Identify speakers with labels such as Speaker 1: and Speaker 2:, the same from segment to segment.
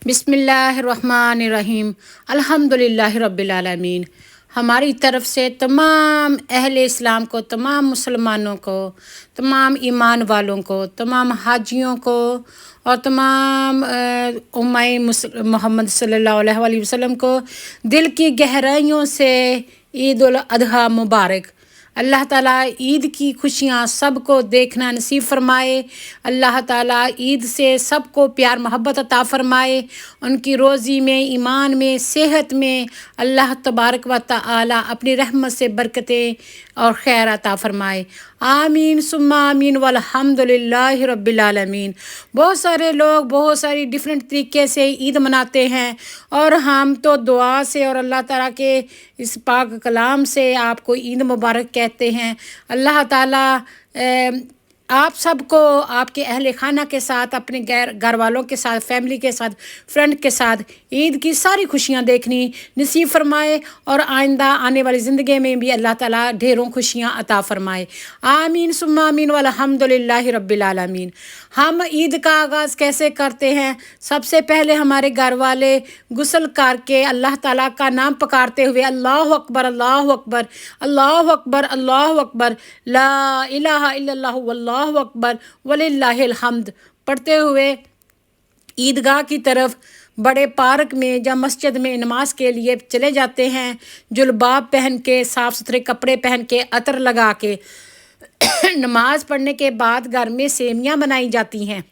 Speaker 1: बिस्मिल्लाहिर्रहमानिर्रहीम। अल्हम्दुलिल्लाहि रब्बिल आलमीन। हमारी तरफ से तमाम अहले इस्लाम को, तमाम मुसलमानों को, तमाम ईमान वालों को, तमाम हाजियों को और तमाम उम्माए मोहम्मद सल्लल्लाहु अलैहि वसल्लम को दिल की गहराइयों से ईद उल अज़हा मुबारक। अल्लाह ताला ईद की खुशियाँ सबको देखना नसीब फरमाए। अल्लाह ताला ईद से सबको प्यार मोहब्बत अता फरमाए। उनकी रोज़ी में, ईमान में, सेहत में अल्लाह तबारक व तआला अपनी रहमत से बरकतें और खैर अता फरमाए। आमीन सुम्मा आमीन वल्हम्दुलिल्लाहि रब्बिल आलमीन। बहुत सारे लोग बहुत सारी डिफरेंट तरीके से ईद मनाते हैं और हम तो दुआ से और अल्लाह ताला के इस पाक कलाम से आपको ईद मुबारक कहते हैं। अल्लाह ताला आप सबको आपके अहले खाना के साथ, अपने घर वालों के साथ, फैमिली के साथ, फ्रेंड के साथ ईद की सारी खुशियाँ देखनी नसीब फरमाए और आइंदा आने वाली ज़िंदगी में भी अल्लाह ताला ढेरों खुशियाँ अता फरमाए। आमीन सुम्मा आमीन वल्हम्दुलिल्लाहि रब्बिल आलमीन। हम ईद का आगाज़ कैसे करते हैं? सबसे पहले हमारे घर वाले गुस्ल करके अल्लाह ताला का नाम पुकारते हुए अल्लाहु अकबर अल्लाहु अकबर अल्लाहु अकबर अल्लाहु अकबर ला इलाहा इल्लल्लाहु वल्लाहु अकबर वलिल्लाहिल हम्द पढ़ते हुए ईदगाह की तरफ बड़े पार्क में या मस्जिद में नमाज के लिए चले जाते हैं। जुलबाब पहन के, साफ़ सुथरे कपड़े पहन के, अतर लगा के नमाज पढ़ने के बाद घर में सेमियाँ बनाई जाती हैं।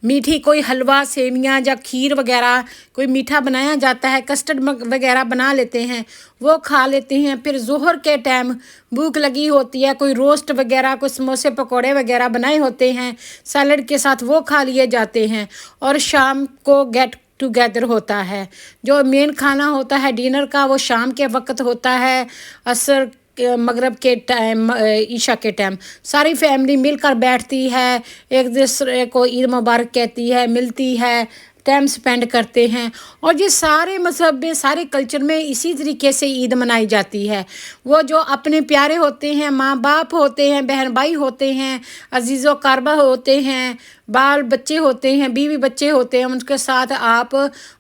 Speaker 1: मीठी कोई हलवा, सेमियाँ या खीर वगैरह कोई मीठा बनाया जाता है, कस्टर्ड वगैरह बना लेते हैं, वो खा लेते हैं। फिर ज़ोहर के टाइम भूख लगी होती है, कोई रोस्ट वगैरह, कोई समोसे पकोड़े वगैरह बनाए होते हैं सैलड के साथ, वो खा लिए जाते हैं। और शाम को गेट टुगेदर होता है। जो मेन खाना होता है डिनर का, वो शाम के वक्त होता है, असर मगरब के टाइम, ईशा के टाइम सारी फैमिली मिलकर बैठती है, एक दूसरे को ईद मुबारक कहती है, मिलती है, टाइम स्पेंड करते हैं। और ये सारे मज़हब में, सारे कल्चर में इसी तरीके से ईद मनाई जाती है। वो जो अपने प्यारे होते हैं, माँ बाप होते हैं, बहन भाई होते हैं, अजीज़ो कारबा होते हैं, बाल बच्चे होते हैं, बीवी बच्चे होते हैं, उनके साथ आप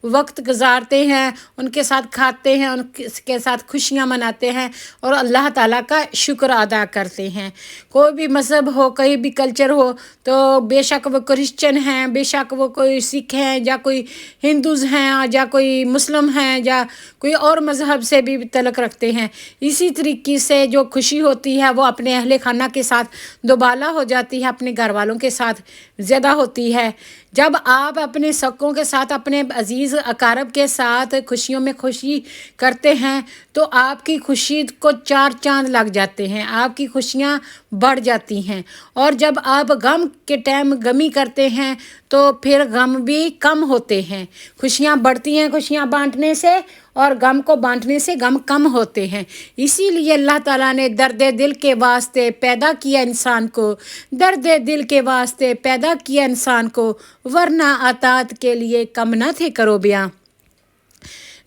Speaker 1: वक्त गुजारते हैं, उनके साथ खाते हैं, उनके साथ खुशियाँ मनाते हैं और अल्लाह ताला का शुक्र अदा करते हैं। कोई भी मज़हब हो, कोई भी कल्चर हो, तो बेशक वो क्रिश्चियन हैं, बेशक वो कोई सिख हैं, या कोई हिंदूज़ हैं, या कोई मुस्लिम हैं, या कोई और मज़हब से भी तल्लुक़ रखते हैं, इसी तरीके से जो खुशी होती है वो अपने अहले खाना के साथ दोबाला हो जाती है, अपने घर वालों के साथ ज़्यादा होती है। जब आप अपने शौक़ों के साथ, अपने अजीज़ अकारब के साथ खुशियों में खुशी करते हैं तो आपकी खुशी को चार चांद लग जाते हैं, आपकी खुशियाँ बढ़ जाती हैं। और जब आप गम के टाइम गमी करते हैं तो फिर गम भी कम होते हैं। खुशियाँ बढ़ती हैं खुशियाँ बांटने से, और गम को बांटने से गम कम होते हैं। इसीलिए अल्लाह ताला ने दर्द दिल के वास्ते पैदा किया इंसान को, दर्द दिल के वास्ते पैदा किया इंसान को, वरना अतात के लिए कम न थे करो बयां।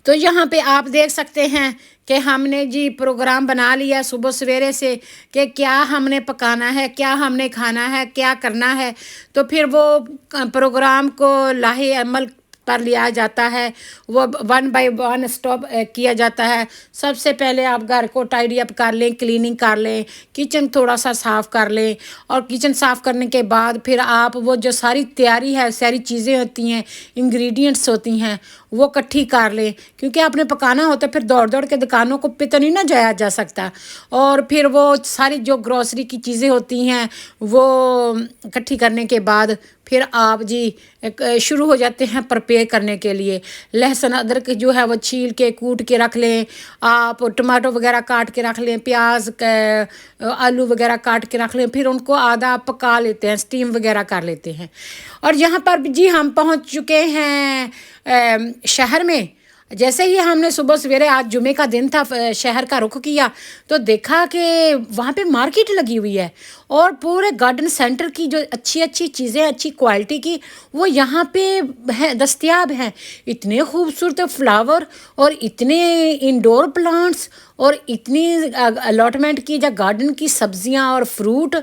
Speaker 1: तो यहाँ पे आप देख सकते हैं कि हमने जी प्रोग्राम बना लिया सुबह सवेरे से कि क्या हमने पकाना है, क्या हमने खाना है, क्या करना है। तो फिर वो प्रोग्राम को लाहे अमल पर लिया जाता है, वो वन बाय वन स्टॉप किया जाता है। सबसे पहले आप घर को टाइडी अप कर लें, क्लीनिंग कर लें, किचन थोड़ा सा साफ़ कर लें, और किचन साफ़ करने के बाद फिर आप वो जो सारी तैयारी है, सारी चीज़ें होती हैं, इंग्रेडिएंट्स होती हैं, वो इकट्ठी कर लें, क्योंकि आपने पकाना होता है। फिर दौड़ दौड़ के दुकानों को पे तो नहीं ना जाया जा सकता। और फिर वो सारी जो ग्रॉसरी की चीज़ें होती हैं वो इकट्ठी करने के बाद फिर आप जी शुरू हो जाते हैं प्रिपेयर करने के लिए। लहसुन अदरक जो है वो छील के कूट के रख लें, आप टमाटो वगैरह काट के रख लें, प्याज आलू वगैरह काट के रख लें, फिर उनको आधा पका लेते हैं, स्टीम वगैरह कर लेते हैं। और यहाँ पर जी हम पहुँच चुके हैं शहर में। जैसे ही हमने सुबह सवेरे, आज जुमे का दिन था, शहर का रुख किया तो देखा कि वहाँ पे मार्केट लगी हुई है और पूरे गार्डन सेंटर की जो अच्छी अच्छी चीज़ें, अच्छी क्वालिटी की, वो यहाँ पे है, दस्तयाब हैं। इतने खूबसूरत फ्लावर और इतने इंडोर प्लांट्स और इतनी अलॉटमेंट की, जो गार्डन की सब्जियां और फ्रूट,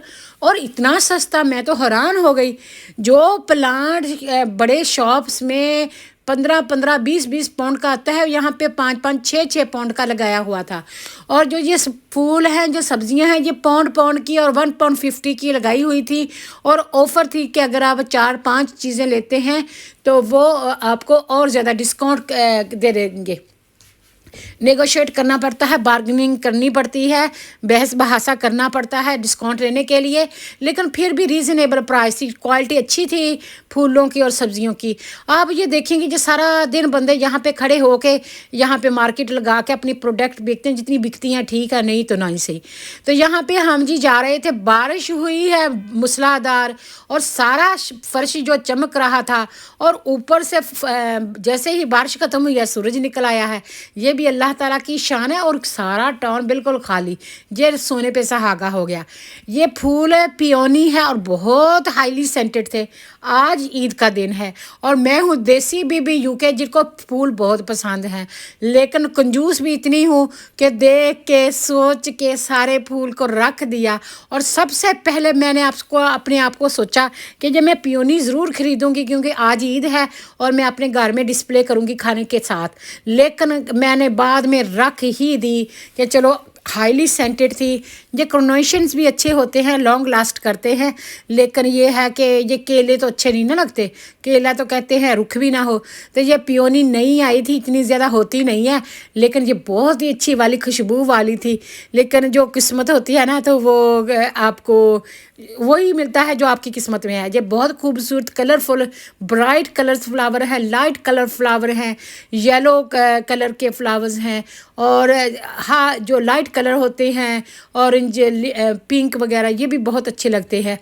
Speaker 1: और इतना सस्ता, मैं तो हैरान हो गई। जो प्लांट बड़े शॉप्स में 15-15, 20-20 पाउंड का आता है, यहाँ पे 5-5, 6-6 पाउंड का लगाया हुआ था। और जो ये फूल हैं, जो सब्जियां हैं, ये पाउंड की और 1 £1.50 की लगाई हुई थी। और ऑफ़र थी कि अगर आप 4-5 चीज़ें लेते हैं तो वो आपको और ज़्यादा डिस्काउंट दे देंगे। नेगोशिएट करना पड़ता है, बार्गेनिंग करनी पड़ती है, बहस बहासा करना पड़ता है डिस्काउंट लेने के लिए, लेकिन फिर भी रीज़नेबल प्राइस थी, क्वालिटी अच्छी थी फूलों की और सब्जियों की। आप ये देखेंगे जो सारा दिन बंदे यहाँ पे खड़े होके यहाँ पे मार्केट लगा के अपनी प्रोडक्ट बेचते हैं, जितनी बिकती हैं ठीक है, नहीं तो नहीं सही। तो यहाँ पे हम जी जा रहे थे, बारिश हुई है मूसलाधार और सारा फर्श जो चमक रहा था, और ऊपर से जैसे ही बारिश खत्म हुई है सूरज निकल आया है। ये भी अल्लाह ताला की शान है। और सारा टाउन बिल्कुल खाली, ये सोने पे सुहागा हो गया। ये फूल पियोनी है और बहुत हाईली सेंटेड थे। आज ईद का दिन है और मैं हूँ देसी बीबी यूके, जिनको फूल बहुत पसंद हैं, लेकिन कंजूस भी इतनी हूँ कि देख के सोच के सारे फूल को रख दिया। और सबसे पहले मैंने अपने आप को सोचा कि जब मैं पियोनी ज़रूर ख़रीदूँगी, क्योंकि आज ईद है और मैं अपने घर में डिस्प्ले करूँगी खाने के साथ। लेकिन मैंने बाद में रख ही दी कि चलो, हाईली सेंटेड थी। ये कार्नेशंस भी अच्छे होते हैं, लॉन्ग लास्ट करते हैं, लेकिन ये है कि ये केले तो अच्छे नहीं ना लगते, केला तो कहते हैं रुख भी ना हो। तो ये पियोनी नहीं आई थी, इतनी ज़्यादा होती नहीं है, लेकिन ये बहुत ही अच्छी वाली खुशबू वाली थी। लेकिन जो किस्मत होती है ना, तो वो आपको वही मिलता है जो आपकी किस्मत में है। ये बहुत खूबसूरत कलरफुल ब्राइट कलर्स फ्लावर है, लाइट कलर फ्लावर हैं, येलो कलर के फ्लावर्स हैं, और हाँ जो लाइट कलर होते हैं ऑरेंज, पिंक वगैरह, ये भी बहुत अच्छे लगते हैं।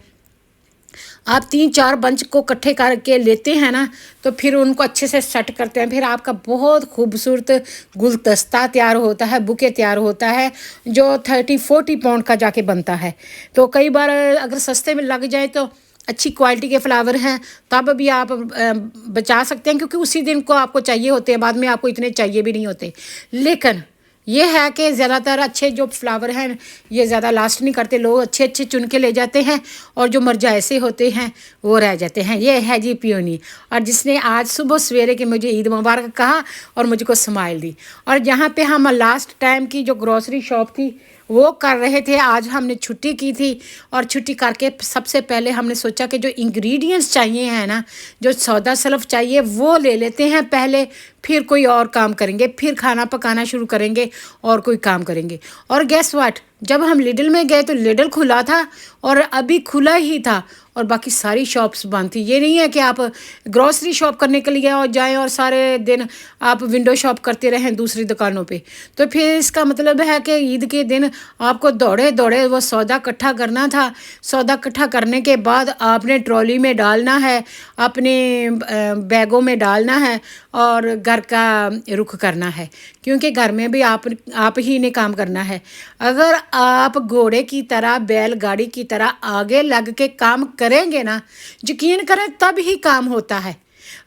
Speaker 1: आप 3-4 बंच को इकट्ठे करके लेते हैं ना, तो फिर उनको अच्छे से सेट करते हैं, फिर आपका बहुत खूबसूरत गुलदस्ता तैयार होता है, बुके तैयार होता है, जो 30-40 पाउंड का जाके बनता है। तो कई बार अगर सस्ते में लग जाए तो अच्छी क्वालिटी के फ्लावर हैं, तब भी आप बचा सकते हैं, क्योंकि उसी दिन को आपको चाहिए होते हैं, बाद में आपको इतने चाहिए भी नहीं होते। लेकिन ये है कि ज़्यादातर अच्छे जो फ्लावर हैं ये ज़्यादा लास्ट नहीं करते, लोग अच्छे अच्छे चुन के ले जाते हैं, और जो मरजाइसे होते हैं वो रह जाते हैं। ये है जी पियोनी। और जिसने आज सुबह सवेरे के मुझे ईद मुबारक कहा और मुझको स्माइल दी। और जहाँ पे हम लास्ट टाइम की जो ग्रॉसरी शॉप थी वो कर रहे थे, आज हमने छुट्टी की थी, और छुट्टी करके सबसे पहले हमने सोचा कि जो इंग्रेडिएंट्स चाहिए हैं ना, जो सौदा सलफ चाहिए वो ले लेते हैं पहले, फिर कोई और काम करेंगे, फिर खाना पकाना शुरू करेंगे और कोई काम करेंगे। और गेस व्हाट, जब हम लिडल में गए तो लिडल खुला था और अभी खुला ही था, और बाकी सारी शॉप्स बंद थी। ये नहीं है कि आप ग्रॉसरी शॉप करने के लिए और जाएं और सारे दिन आप विंडो शॉप करते रहें दूसरी दुकानों पे। तो फिर इसका मतलब है कि ईद के दिन आपको दौड़े दौड़े वो सौदा इकट्ठा करना था। सौदा इकट्ठा करने के बाद आपने ट्रॉली में डालना है, अपने बैगों में डालना है और घर का रुख करना है, क्योंकि घर में भी आप ही ने काम करना है। अगर आप घोड़े की तरह, बैलगाड़ी की तरह आगे लग के काम करेंगे ना, यकीन करें तब ही काम होता है।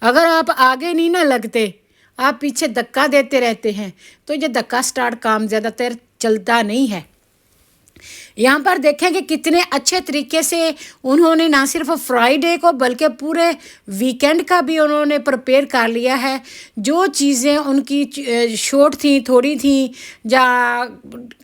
Speaker 1: अगर आप आगे नहीं ना लगते, आप पीछे धक्का देते रहते हैं, तो ये धक्का स्टार्ट काम ज़्यादातर चलता नहीं है। यहाँ पर देखें कि कितने अच्छे तरीके से उन्होंने ना सिर्फ फ्राइडे को बल्कि पूरे वीकेंड का भी उन्होंने प्रिपेयर कर लिया है। जो चीज़ें उनकी शॉर्ट थी, थोड़ी थी, या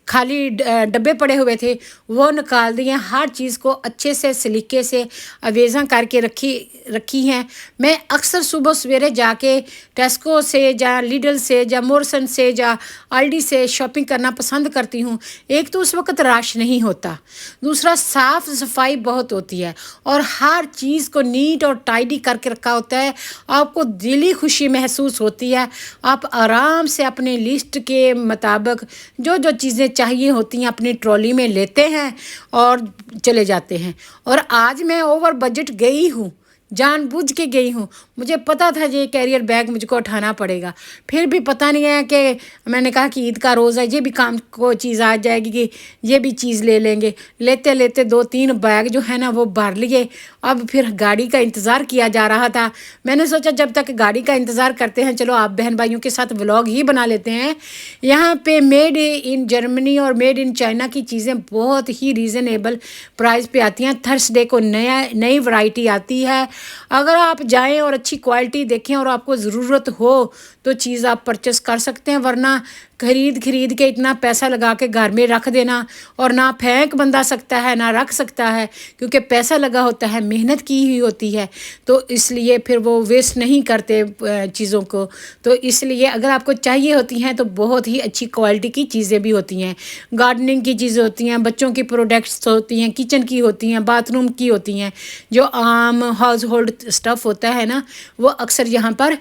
Speaker 1: खाली डब्बे पड़े हुए थे, वो निकाल दिए। हर चीज़ को अच्छे से सलीके से अवेज़ा करके रखी हैं। मैं अक्सर सुबह सवेरे जाके टेस्को से या लिडल से या मोरसन से या आल्डी से शॉपिंग करना पसंद करती हूँ। एक तो उस वक्त रश नहीं होता, दूसरा साफ़ सफाई बहुत होती है, और हर चीज़ को नीट और टाइडी करके रखा होता है। आपको दिली खुशी महसूस होती है। आप आराम से अपने लिस्ट के मुताबिक जो जो चीज़ें चाहिए होती हैं अपनी ट्रॉली में लेते हैं और चले जाते हैं। और आज मैं ओवर बजट गई हूँ, जानबूझ के गई हूँ। मुझे पता था ये कैरियर बैग मुझको उठाना पड़ेगा, फिर भी पता नहीं है कि मैंने कहा कि ईद का रोज़ है, ये भी काम को चीज़ आ जाएगी कि ये भी चीज़ ले लेंगे। लेते लेते 2-3 बैग जो है ना वो भर लिए। अब फिर गाड़ी का इंतज़ार किया जा रहा था। मैंने सोचा जब तक गाड़ी का इंतज़ार करते हैं, चलो आप बहन भाइयों के साथ व्लॉग ही बना लेते हैं। यहाँ पे मेड इन जर्मनी और मेड इन चाइना की चीज़ें बहुत ही रीज़नेबल प्राइस पे आती हैं। थर्सडे को नई वैरायटी आती है। अगर आप जाएं और अच्छी क्वालिटी देखें और आपको ज़रूरत हो तो चीज़ आप परचेस कर सकते हैं, वरना खरीद के इतना पैसा लगा के घर में रख देना और ना फेंक बंदा सकता है ना रख सकता है, क्योंकि पैसा लगा होता है, मेहनत की हुई होती है, तो इसलिए फिर वो वेस्ट नहीं करते चीज़ों को। तो इसलिए अगर आपको चाहिए होती हैं तो बहुत ही अच्छी क्वालिटी की चीज़ें भी होती हैं। गार्डनिंग की चीज़ें होती हैं, बच्चों की प्रोडक्ट्स होती हैं, किचन की होती हैं, बाथरूम की होती हैं। जो आम हाउस होल्ड स्टफ़ होता है ना वो अक्सर यहाँ पर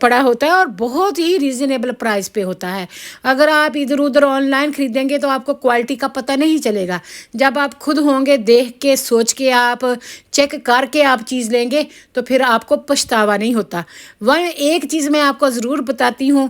Speaker 1: पड़ा होता है और बहुत ही रीज़नेबल प्राइस पे होता है। अगर आप इधर उधर ऑनलाइन ख़रीदेंगे तो आपको क्वालिटी का पता नहीं चलेगा। जब आप खुद होंगे, देख के सोच के आप चेक करके आप चीज़ लेंगे तो फिर आपको पछतावा नहीं होता। वह एक चीज़ मैं आपको ज़रूर बताती हूँ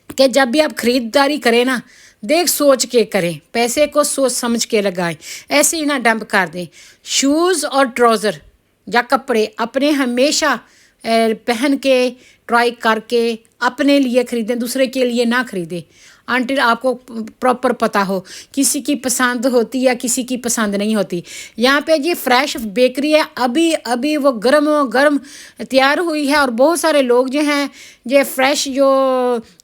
Speaker 1: कि जब भी आप ख़रीदारी करें ना, देख सोच के करें, पैसे को सोच समझ के लगाएं, ऐसे ही ना डंप कर दें। शूज़ और ट्राउज़र या कपड़े अपने हमेशा पहन के ट्राई करके अपने लिए ख़रीदें, दूसरे के लिए ना ख़रीदें अंटिल आपको प्रॉपर पता हो। किसी की पसंद होती है, किसी की पसंद नहीं होती। यहाँ पे जी फ्रेश बेकरी है, अभी अभी वो गर्म तैयार हुई है और बहुत सारे लोग जो हैं ये फ्रेश जो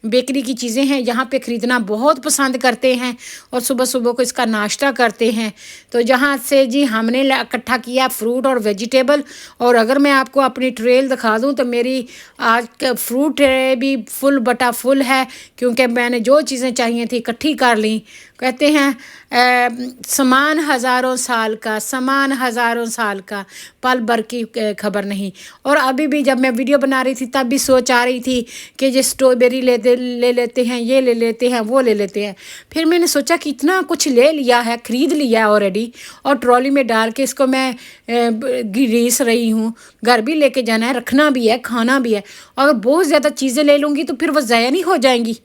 Speaker 1: बेकरी की चीज़ें हैं यहाँ पे ख़रीदना बहुत पसंद करते हैं और सुबह सुबह को इसका नाश्ता करते हैं। तो जहाँ से जी हमने इकट्ठा किया फ्रूट और वेजिटेबल। और अगर मैं आपको अपनी ट्रेल दिखा दूँ तो मेरी आज का फ्रूट ट्रे भी फुल बटा फुल है, क्योंकि मैंने जो चीज़ें चाहिए थी इकट्ठी कर ली। कहते हैं समान हज़ारों साल का, समान हज़ारों साल का, पल भर की खबर नहीं। और अभी भी जब मैं वीडियो बना रही थी तब भी सोच आ रही थी कि ये स्ट्रॉबेरी ले लेते हैं, ये ले लेते हैं, वो ले लेते हैं। फिर मैंने सोचा कि इतना कुछ ले लिया है, ख़रीद लिया है ऑलरेडी और ट्रॉली में डाल के इसको मैं घिरीस रही हूँ। घर भी लेके जाना है, रखना भी है, खाना भी है। अगर बहुत ज़्यादा चीज़ें ले लूँगी तो फिर वो ज़ाया नहीं हो जाएंगी।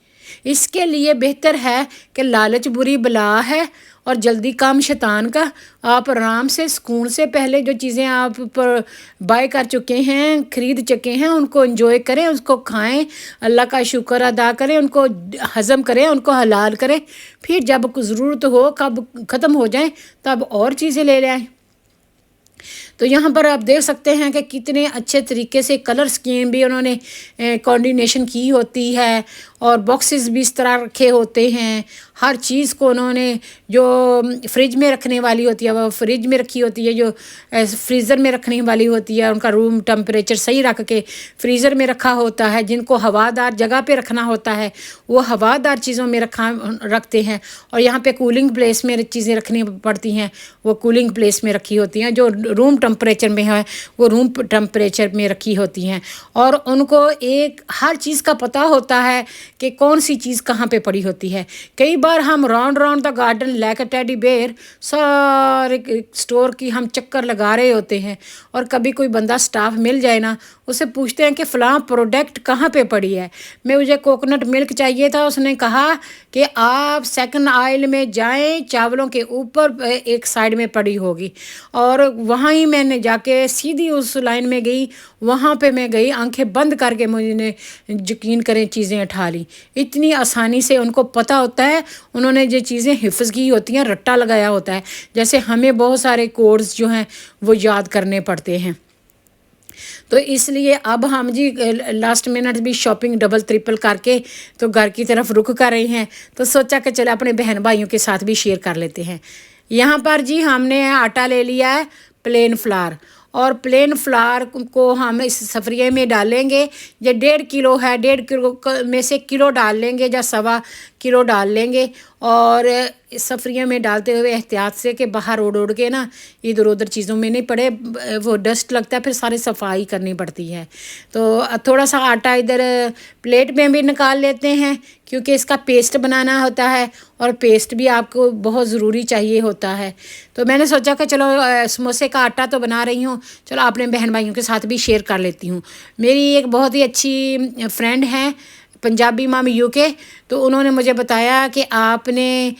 Speaker 1: इसके लिए बेहतर है कि लालच बुरी बला है और जल्दी काम शैतान का। आप आराम से सुकून से पहले जो चीज़ें आप पर बाय कर चुके हैं, ख़रीद चुके हैं, उनको एंजॉय करें, उसको खाएं, अल्लाह का शुक्र अदा करें, उनको हज़म करें, उनको हलाल करें। फिर जब ज़रूरत हो, कब ख़त्म हो जाए तब और चीज़ें ले आएँ। तो यहाँ पर आप देख सकते हैं कि कितने अच्छे तरीके से कलर स्कीम भी उन्होंने कोऑर्डिनेशन की होती है और बॉक्सेस भी इस तरह रखे होते हैं। हर चीज़ को उन्होंने जो फ्रिज में रखने वाली होती है वो फ्रिज में रखी होती है, जो फ्रीज़र में रखने वाली होती है उनका रूम टेम्परेचर सही रख के फ्रीज़र में रखा होता है। जिनको हवादार जगह पे रखना होता है वो हवादार चीज़ों में रखते हैं। और यहाँ पे कूलिंग प्लेस में चीज़ें रखनी पड़ती हैं, वो कूलिंग प्लेस में रखी होती हैं। जो रूम टेम्परेचर में है वो रूम टेम्परेचर में रखी होती हैं। और उनको एक हर चीज़ का पता होता है कि कौन सी चीज़ कहाँ पे पड़ी होती है। कई बार हम round the garden like teddy bear सारे स्टोर की हम चक्कर लगा रहे होते हैं और कभी कोई बंदा स्टाफ मिल जाए ना, उसे पूछते हैं कि फ़लाँ प्रोडक्ट कहाँ पे पड़ी है। मुझे कोकोनट मिल्क चाहिए था, उसने कहा कि आप सेकंड आइल में जाएं, चावलों के ऊपर एक साइड में पड़ी होगी। और वहाँ ही मैंने जाके सीधी उस लाइन में गई, वहाँ पे मैं गई, आंखें बंद करके मुझे यकीन करें चीज़ें उठा ली। इतनी आसानी से उनको पता होता है, उन्होंने ये चीज़ें हिफ्ज़ की होती हैं, रट्टा लगाया होता है। जैसे हमें बहुत सारे कोड्स जो हैं वो याद करने पड़ते हैं। तो इसलिए अब हम जी लास्ट मिनट भी शॉपिंग डबल ट्रिपल करके तो घर की तरफ रुख कर रहे हैं। तो सोचा कि चलो अपने बहन भाइयों के साथ भी शेयर कर लेते हैं। यहाँ पर जी हमने आटा ले लिया है प्लेन फ्लावर, और प्लेन फ्लावर को हम इस सफरिये में डालेंगे। ये 1.5 किलो है, 1.5 किलो में से किलो डाल लेंगे या 1.25 किलो डाल लेंगे। और सफरियों में डालते हुए एहतियात से कि बाहर उड़ के ना इधर उधर चीज़ों में नहीं पड़े, वो डस्ट लगता है, फिर सारी सफाई करनी पड़ती है। तो थोड़ा सा आटा इधर प्लेट में भी निकाल लेते हैं, क्योंकि इसका पेस्ट बनाना होता है और पेस्ट भी आपको बहुत ज़रूरी चाहिए होता है। तो मैंने सोचा कि चलो समोसे का आटा तो बना रही हूँ, चलो अपने बहन भाइयों के साथ भी शेयर कर लेती हूँ। मेरी एक बहुत ही अच्छी फ्रेंड है पंजाबी मम यूके, तो उन्होंने मुझे बताया कि आपने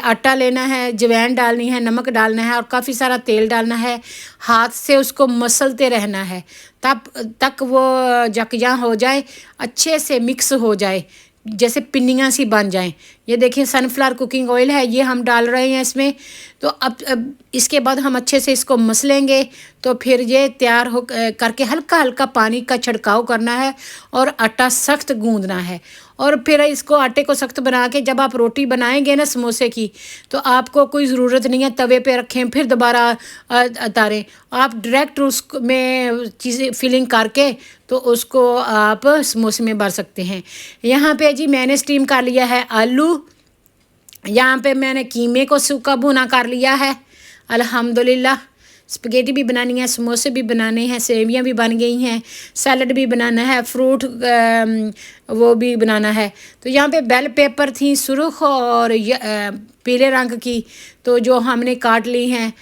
Speaker 1: आटा लेना है, जवैन डालनी है, नमक डालना है और काफ़ी सारा तेल डालना है, हाथ से उसको मसलते रहना है तब तक वो जकजा हो जाए, अच्छे से मिक्स हो जाए, जैसे पिन्नियाँ सी बन जाएं। ये देखिए सनफ्लावर कुकिंग ऑयल है, ये हम डाल रहे हैं इसमें। तो अब इसके बाद हम अच्छे से इसको मसलेंगे, तो फिर ये तैयार हो करके हल्का हल्का पानी का छिड़काव करना है और आटा सख्त गूंदना है। और फिर इसको आटे को सख्त बना के जब आप रोटी बनाएंगे ना समोसे की, तो आपको कोई ज़रूरत नहीं है तवे पे रखें फिर दोबारा उतारें, आप डायरेक्ट उसमें चीज़ें फिलिंग करके तो उसको आप समोसे में भर सकते हैं। यहाँ पे जी मैंने स्टीम कर लिया है आलू, यहाँ पे मैंने कीमे को सूखा भुना कर लिया है अल्हम्दुलिल्लाह। स्पगेटी भी बनानी है, समोसे भी बनाने हैं, सेवियाँ भी बन गई हैं, सैलड भी बनाना है, फ्रूट वो भी बनाना है। तो यहाँ पे बेल पेपर थी सुर्ख और पीले रंग की, तो जो हमने काट ली हैं।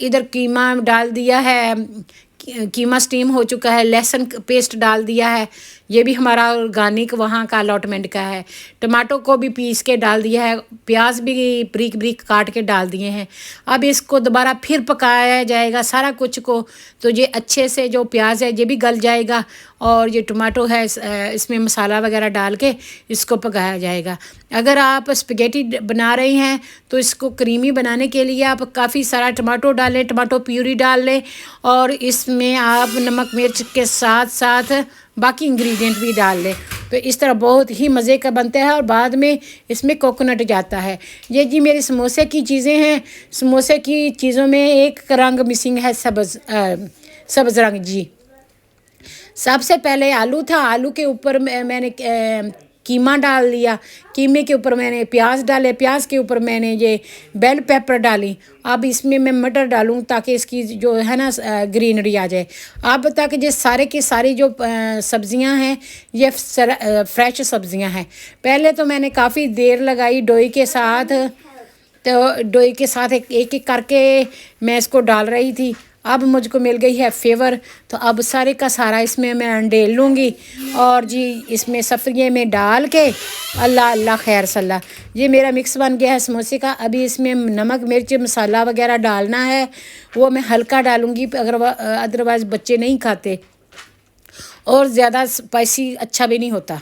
Speaker 1: इधर कीमा डाल दिया है, कीमा स्टीम हो चुका है, लहसुन पेस्ट डाल दिया है, ये भी हमारा ऑर्गेनिक वहाँ का अलॉटमेंट का है। टमाटो को भी पीस के डाल दिया है, प्याज भी ब्रीक ब्रीक काट के डाल दिए हैं। अब इसको दोबारा फिर पकाया जाएगा सारा कुछ को, तो ये अच्छे से जो प्याज है ये भी गल जाएगा और ये टमाटो है इसमें मसाला वगैरह डाल के इसको पकाया जाएगा। अगर आप स्पगेटी बना रहे हैं तो इसको क्रीमी बनाने के लिए आप काफ़ी सारा टमाटो डालें, टमाटो प्यूरी डाल लें और इसमें आप नमक मिर्च के साथ साथ बाकी इंग्रेडिएंट भी डाल लें। तो इस तरह बहुत ही मज़े का बनता है और बाद में इसमें कोकोनट जाता है। ये जी मेरी समोसे की चीज़ें हैं। समोसे की चीज़ों में एक रंग मिसिंग है, सब्ज़ रंग जी। सबसे पहले आलू था, आलू के ऊपर मैंने कीमा डाल दिया, कीमे के ऊपर मैंने प्याज डाले, प्याज के ऊपर मैंने ये बेल पेपर डाली। अब इसमें मैं मटर डालूँ ताकि इसकी जो है ना ग्रीनरी आ जाए। अब तक ये सारे की सारी जो सब्ज़ियां हैं ये फ्रेश सब्ज़ियां हैं। पहले तो मैंने काफ़ी देर लगाई डोई के साथ, तो डोई के साथ एक एक करके मैं इसको डाल रही थी। अब मुझको मिल गई है फेवर, तो अब सारे का सारा इसमें मैं अंडेल लूँगी और जी इसमें सफरिये में डाल के अल्लाह अल्लाह खैर सल्ला। ये मेरा मिक्स बन गया है समोसे का। अभी इसमें नमक मिर्च मसाला वगैरह डालना है, वो मैं हल्का डालूँगी, अगर अदरवाइज़ बच्चे नहीं खाते और ज़्यादा स्पाइसी अच्छा भी नहीं होता।